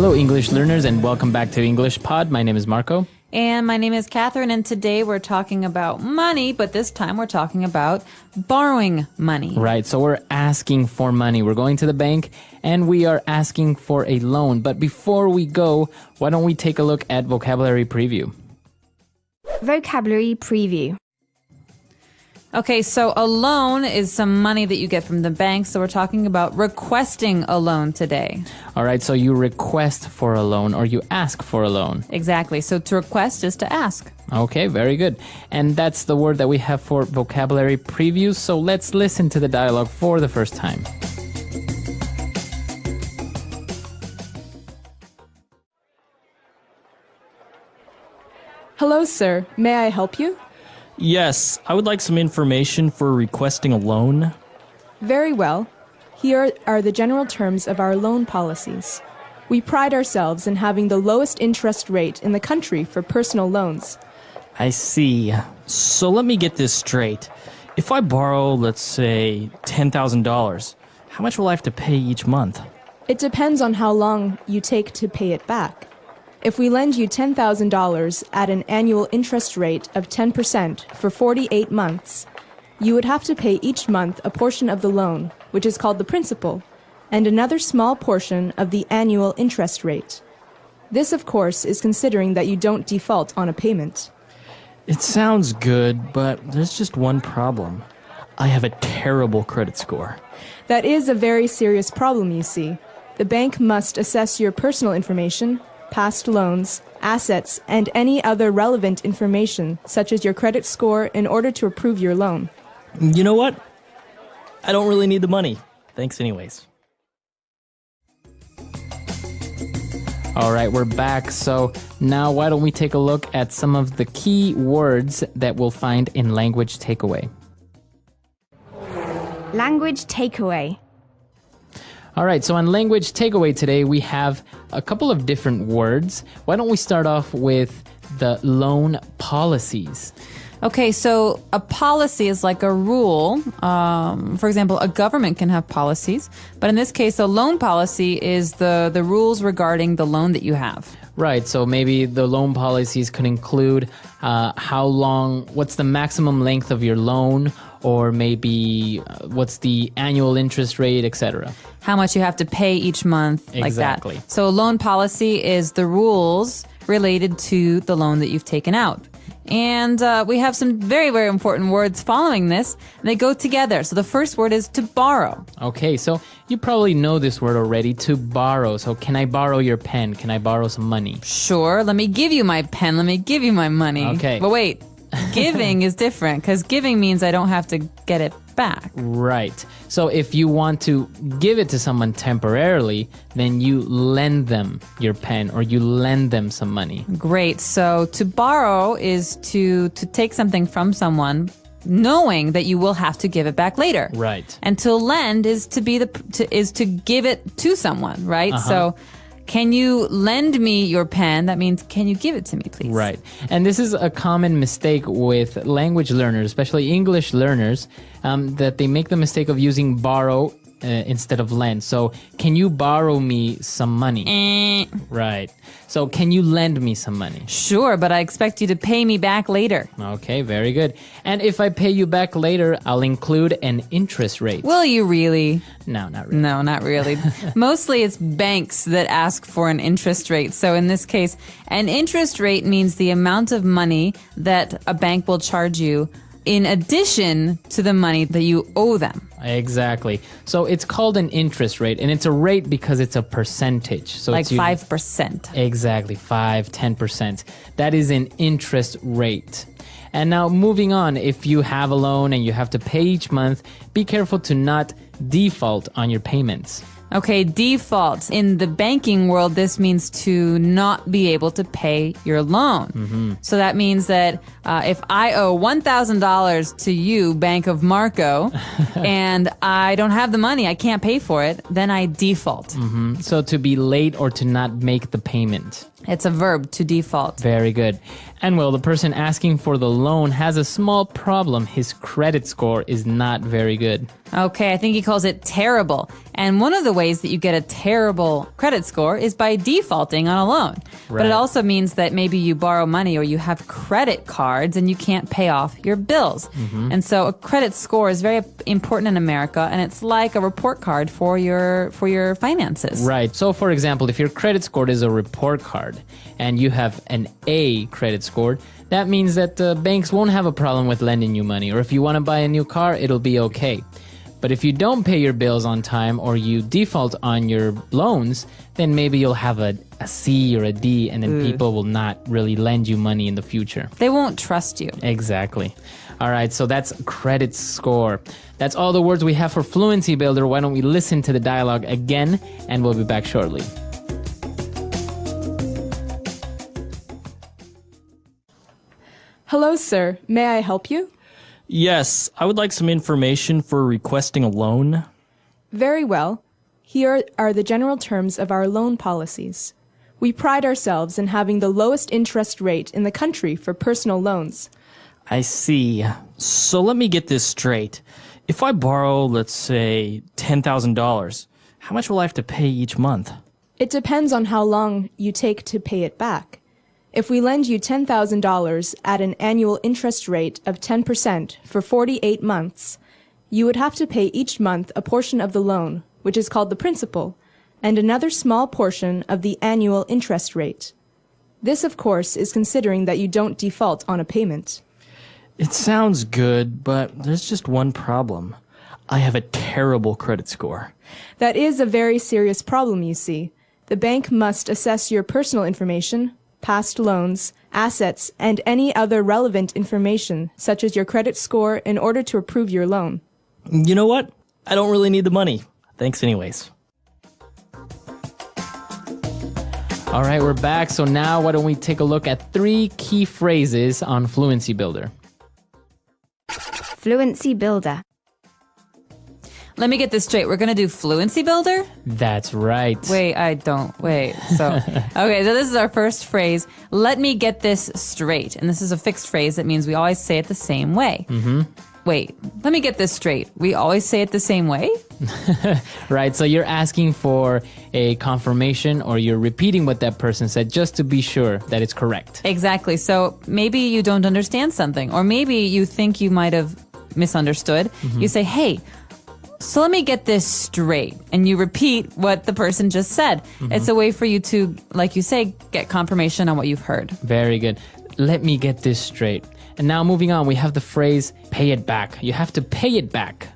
Hello, English learners, and welcome back to English Pod. My name is Marco. And my name is Catherine, and today we're talking about money, but this time we're talking about borrowing money. Right, so we're asking for money. We're going to the bank, and we are asking for a loan. But before we go, why don't we take a look at vocabulary preview? Vocabulary preview. Okay, so a loan is some money that you get from the bank, so we're talking about requesting a loan today. All right, so you request for a loan or you ask for a loan. Exactly, so to request is to ask. Okay, very good. And that's the word that we have for vocabulary preview, so let's listen to the dialogue for the first time. Hello, sir. May I help you? Yes, I would like some information for requesting a loan. Very well. Here are the general terms of our loan policies. We pride ourselves in having the lowest interest rate in the country for personal loans. I see. So let me get this straight. If I borrow, let's say, $10,000, how much will I have to pay each month? It depends on how long you take to pay it back. If we lend you $10,000 at an annual interest rate of 10% for 48 months, you would have to pay each month a portion of the loan, which is called the principal, and another small portion of the annual interest rate. This, of course, is considering that you don't default on a payment. It sounds good, but there's just one problem. I have a terrible credit score. That is a very serious problem, you see. The bank must assess your personal information, past loans, assets, and any other relevant information, such as your credit score, in order to approve your loan. You know what? I don't really need the money. Thanks anyways. All right, we're back. So now why don't we take a look at some of the key words that we'll find in language takeaway. Language takeaway. All right, so on language takeaway today, we have a couple of different words. Why don't we start off with the loan policies? Okay, so a policy is like a rule. For example, a government can have policies, but in this case, a loan policy is the rules regarding the loan that you have. Right, so maybe the loan policies could include how long, what's the maximum length of your loan, or maybe what's the annual interest rate, etc. How much you have to pay each month, like Exactly. that. So a loan policy is the rules related to the loan that you've taken out. And we have some very, very important words following this, and they go together. So the first word is to borrow. Okay, so you probably know this word already, to borrow. So can I borrow your pen? Can I borrow some money? Sure, let me give you my pen, let me give you my money. Okay. But wait, giving is different, because giving means I don't have to get it back. Right. So if you want to give it to someone temporarily, then you lend them your pen or you lend them some money. Great. So to borrow is to take something from someone knowing that you will have to give it back later. Right. And to lend is to give it to someone, right? So can you lend me your pen? That means, can you give it to me, please? Right. And this is a common mistake with language learners, especially English learners, that they make the mistake of using borrow instead of lend. So, can you borrow me some money? Right. So, can you lend me some money? Sure, but I expect you to pay me back later. Okay, very good. And if I pay you back later, I'll include an interest rate. Will you really? No, not really. No, not really. Mostly it's banks that ask for an interest rate. So in this case, an interest rate means the amount of money that a bank will charge you in addition to the money that you owe them. Exactly. So it's called an interest rate, and it's a rate because it's a percentage. So Like it's 5%. Exactly, 5-10%. That is an interest rate. And now moving on, if you have a loan and you have to pay each month, be careful to not default on your payments. Okay, default. In the banking world, this means to not be able to pay your loan. So that means that if I owe $1,000 to you, Bank of Marco, and I don't have the money, I can't pay for it, then I default. So to be late or to not make the payment. It's a verb, to default. Very good. And well, the person asking for the loan has a small problem. His credit score is not very good. Okay, I think he calls it terrible. And one of the ways that you get a terrible credit score is by defaulting on a loan. Right. But it also means that maybe you borrow money or you have credit cards and you can't pay off your bills. And so a credit score is very important in America, and it's like a report card for your finances. Right. So, for example, if your credit score is a report card and you have an A credit score, that means that banks won't have a problem with lending you money. Or if you want to buy a new car, it'll be okay. But if you don't pay your bills on time or you default on your loans, then maybe you'll have a C or a D, and then people will not really lend you money in the future. They won't trust you. Exactly. All right, so that's credit score. That's all the words we have for Fluency Builder. Why don't we listen to the dialogue again, and we'll be back shortly. Hello, sir. May I help you? Yes, I would like some information for requesting a loan. Very well. Here are the general terms of our loan policies. We pride ourselves in having the lowest interest rate in the country for personal loans. I see. So let me get this straight. If I borrow, let's say, $10,000, how much will I have to pay each month? It depends on how long you take to pay it back. If we lend you $10,000 at an annual interest rate of 10% for 48 months, you would have to pay each month a portion of the loan, which is called the principal, and another small portion of the annual interest rate. This, of course, is considering that you don't default on a payment. It sounds good, but there's just one problem. I have a terrible credit score. That is a very serious problem, you see. The bank must assess your personal information, past loans, assets, and any other relevant information, such as your credit score, in order to approve your loan. You know what? I don't really need the money. Thanks anyways. All right, we're back. So now why don't we take a look at 3 key phrases on Fluency Builder. Fluency Builder. Let me get this straight. We're going to do Fluency Builder? That's right. Wait. So, okay, so this is our first phrase. Let me get this straight. And this is a fixed phrase. That means we always say it the same way. Wait, let me get this straight. We always say it the same way? Right, so you're asking for a confirmation, or you're repeating what that person said just to be sure that it's correct. Exactly. So maybe you don't understand something, or maybe you think you might have misunderstood. You say, hey, so let me get this straight. And you repeat what the person just said. It's a way for you to, like you say, get confirmation on what you've heard. Very good. Let me get this straight. And now moving on, we have the phrase, pay it back. You have to pay it back.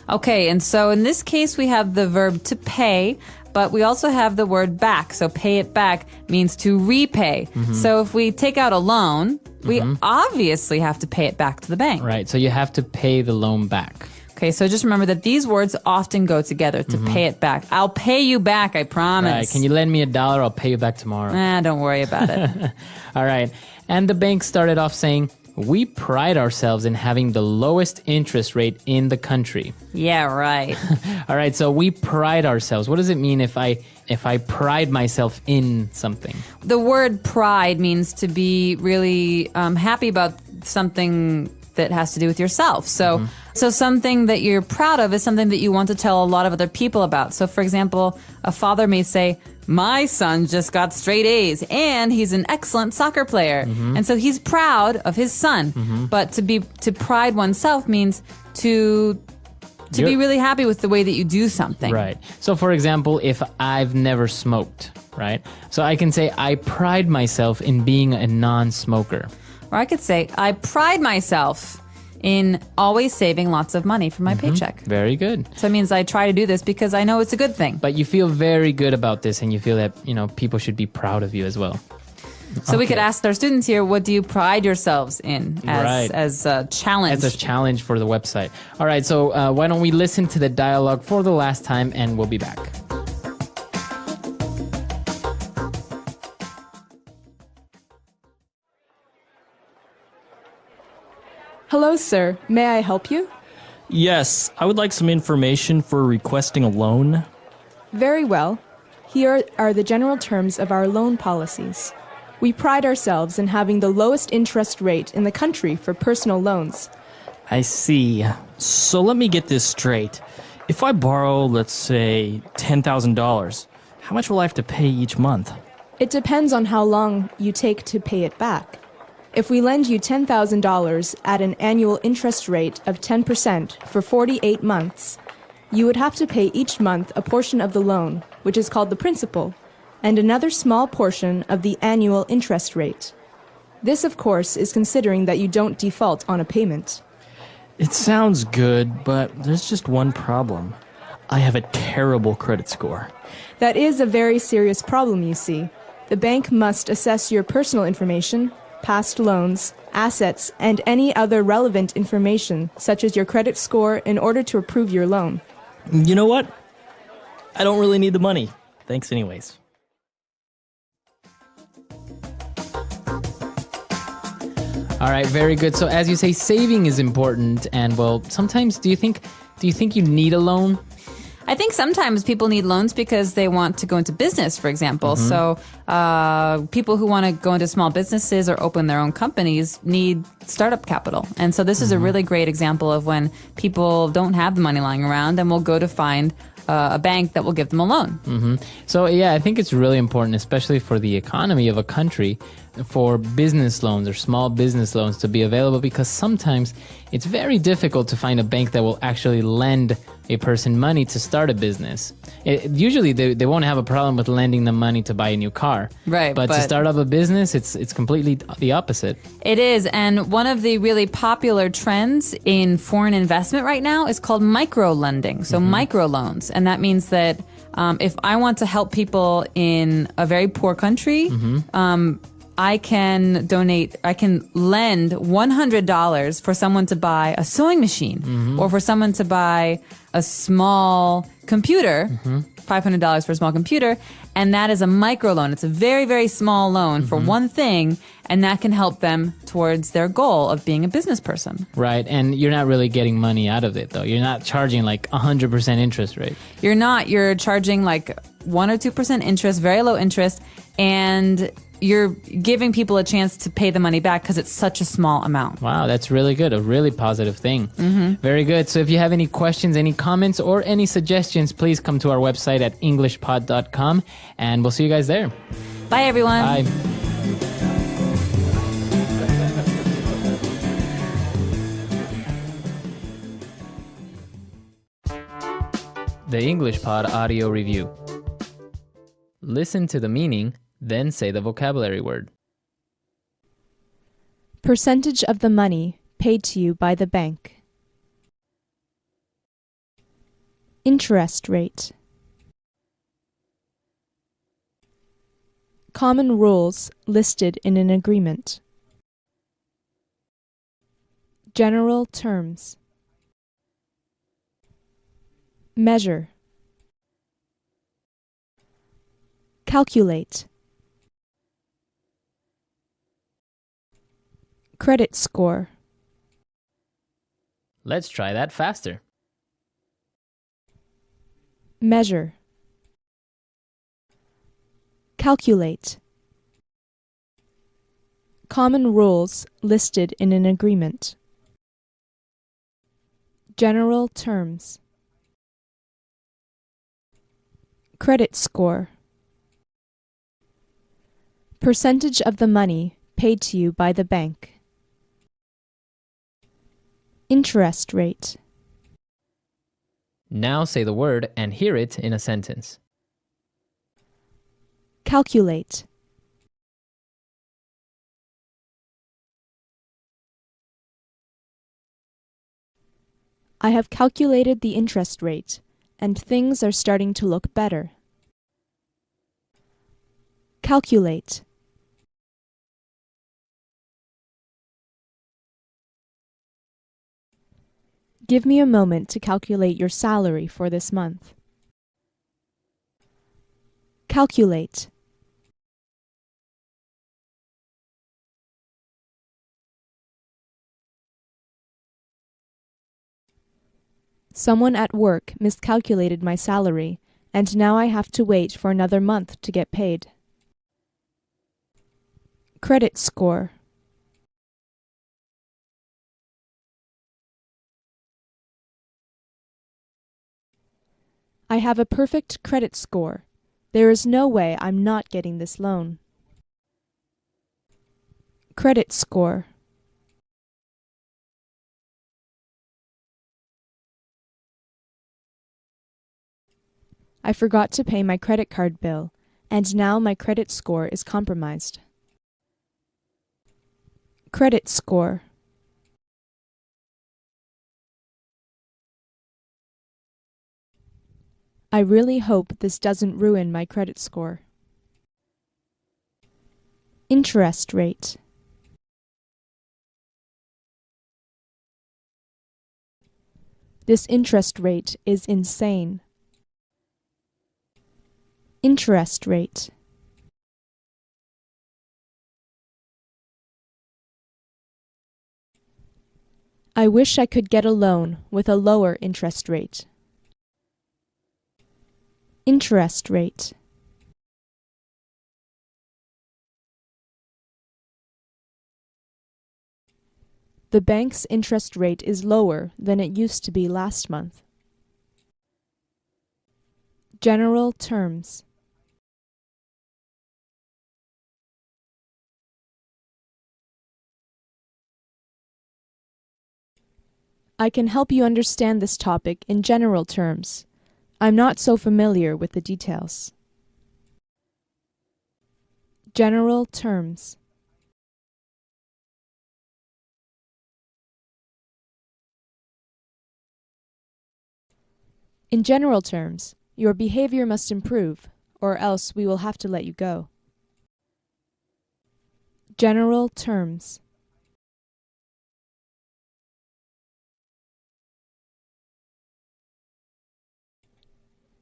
Okay, and so in this case, we have the verb to pay, but we also have the word back. So pay it back means to repay. So if we take out a loan, we obviously have to pay it back to the bank. Right, so you have to pay the loan back. Okay, so just remember that these words often go together, to pay it back. I'll pay you back, I promise. Right, can you lend me $1? I'll pay you back tomorrow. Don't worry about it. All right, and the bank started off saying, we pride ourselves in having the lowest interest rate in the country. Yeah, right. All right, so we pride ourselves. What does it mean if I pride myself in something? The word pride means to be really happy about something that has to do with yourself. So something that you're proud of is something that you want to tell a lot of other people about. So for example, a father may say, my son just got straight A's and he's an excellent soccer player. And so he's proud of his son. But to pride oneself means to be really happy with the way that you do something. Right. So for example, if I've never smoked, right? So I can say, I pride myself in being a non-smoker. Or I could say, I pride myself in always saving lots of money for my paycheck. Very good. So it means I try to do this because I know it's a good thing. But you feel very good about this, and you feel that, people should be proud of you as well. So we could ask our students here, what do you pride yourselves in as a challenge? As a challenge for the website. All right, so why don't we listen to the dialogue for the last time, and we'll be back. Hello, sir. May I help you? Yes, I would like some information for requesting a loan. Very well. Here are the general terms of our loan policies. We pride ourselves in having the lowest interest rate in the country for personal loans. I see. So let me get this straight. If I borrow, let's say, $10,000, how much will I have to pay each month? It depends on how long you take to pay it back. If we lend you $10,000 at an annual interest rate of 10% for 48 months, you would have to pay each month a portion of the loan, which is called the principal, and another small portion of the annual interest rate. This, of course, is considering that you don't default on a payment. It sounds good, but there's just one problem. I have a terrible credit score. That is a very serious problem, you see. The bank must assess your personal information, past loans, assets, and any other relevant information, such as your credit score, in order to approve your loan. You know what? I don't really need the money. Thanks anyways. All right, very good. So as you say, saving is important, and well, sometimes do you think you need a loan? I think sometimes people need loans because they want to go into business, for example. So people who want to go into small businesses or open their own companies need startup capital. And so this is a really great example of when people don't have the money lying around and will go to find a bank that will give them a loan. So yeah, I think it's really important, especially for the economy of a country, for business loans or small business loans to be available, because sometimes it's very difficult to find a bank that will actually lend a person money to start a business. Usually they won't have a problem with lending them money to buy a new car. Right, But to start up a business, it's completely the opposite. It is, and one of the really popular trends in foreign investment right now is called micro-lending, so microloans. And that means that if I want to help people in a very poor country, I can lend $100 for someone to buy a sewing machine or for someone to buy a small computer, $500 for a small computer, and that is a microloan. It's a very, very small loan for one thing, and that can help them towards their goal of being a business person. Right, and you're not really getting money out of it, though. You're not charging like 100% interest rate. You're not. You're charging like 1 or 2% interest, very low interest, and you're giving people a chance to pay the money back because it's such a small amount. Wow, that's really good. A really positive thing. Very good. So if you have any questions, any comments, or any suggestions, please come to our website at englishpod.com, and we'll see you guys there. Bye, everyone. Bye. The English Pod Audio Review. Listen to the meaning, then say the vocabulary word. Percentage of the money paid to you by the bank. Interest rate. Common rules listed in an agreement. General terms. Measure. Calculate. Credit score. Let's try that faster. Measure. Calculate. Common rules listed in an agreement. General terms. Credit score. Percentage of the money paid to you by the bank. Interest rate. Now say the word and hear it in a sentence. Calculate. I have calculated the interest rate, and things are starting to look better. Calculate. Give me a moment to calculate your salary for this month. Calculate. Someone at work miscalculated my salary, and now I have to wait for another month to get paid. Credit score. I have a perfect credit score. There is no way I'm not getting this loan. Credit score. I forgot to pay my credit card bill, and now my credit score is compromised. Credit score. I really hope this doesn't ruin my credit score. Interest rate. This interest rate is insane. Interest rate. I wish I could get a loan with a lower interest rate. Interest rate. The bank's interest rate is lower than it used to be last month. General terms. I can help you understand this topic in general terms. I'm not so familiar with the details. General terms. In general terms, your behavior must improve, or else we will have to let you go. General terms.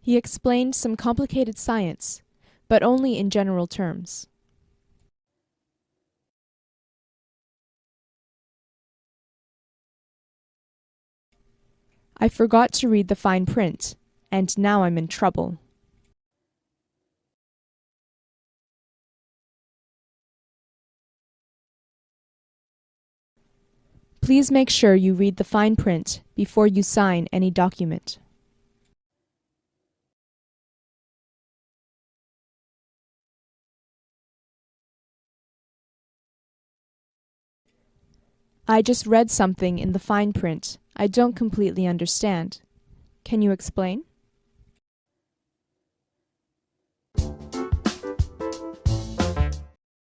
He explained some complicated science, but only in general terms. I forgot to read the fine print, and now I'm in trouble. Please make sure you read the fine print before you sign any document. I just read something in the fine print I don't completely understand. Can you explain?